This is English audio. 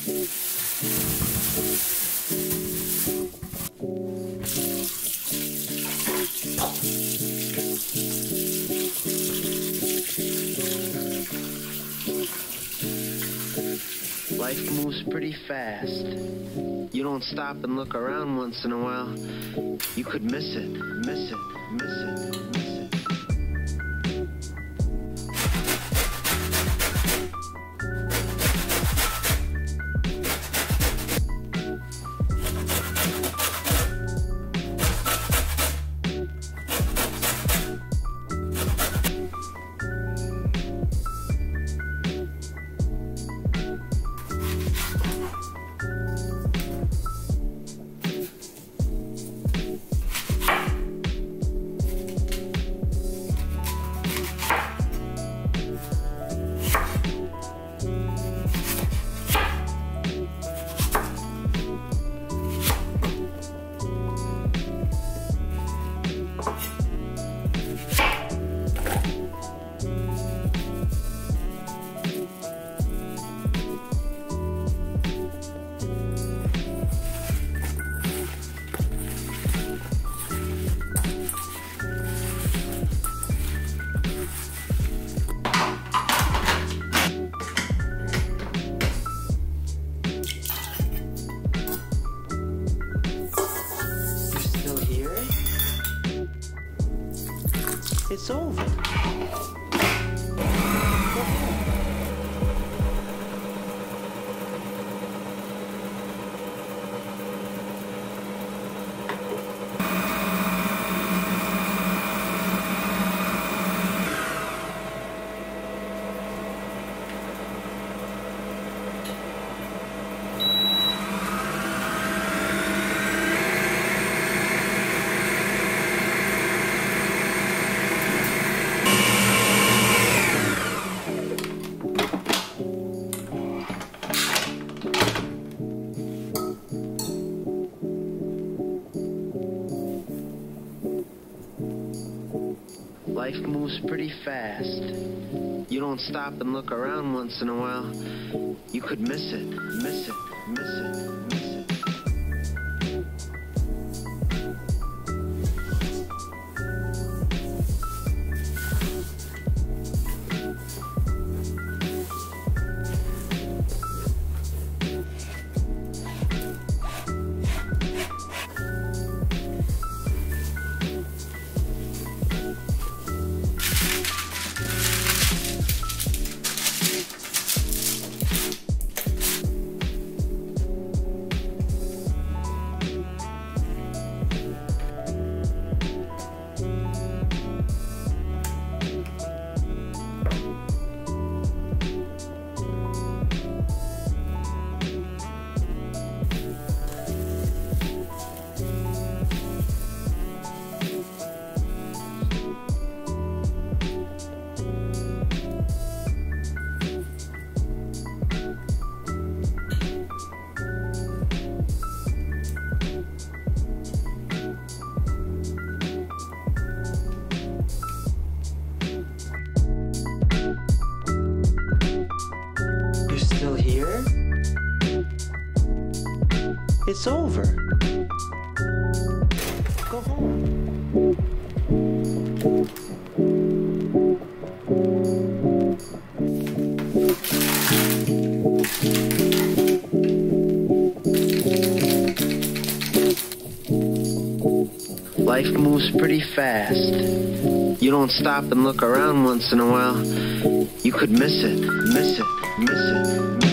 Life moves pretty fast. You don't stop and look around once in a while. You could miss it, miss it, miss it, miss it. It's over. Life moves pretty fast. You don't stop and look around once in a while. You could miss it, miss it, miss it, miss it. It's over. Go home. Life moves pretty fast. You don't stop and look around once in a while. You could miss it, miss it, miss it, miss it.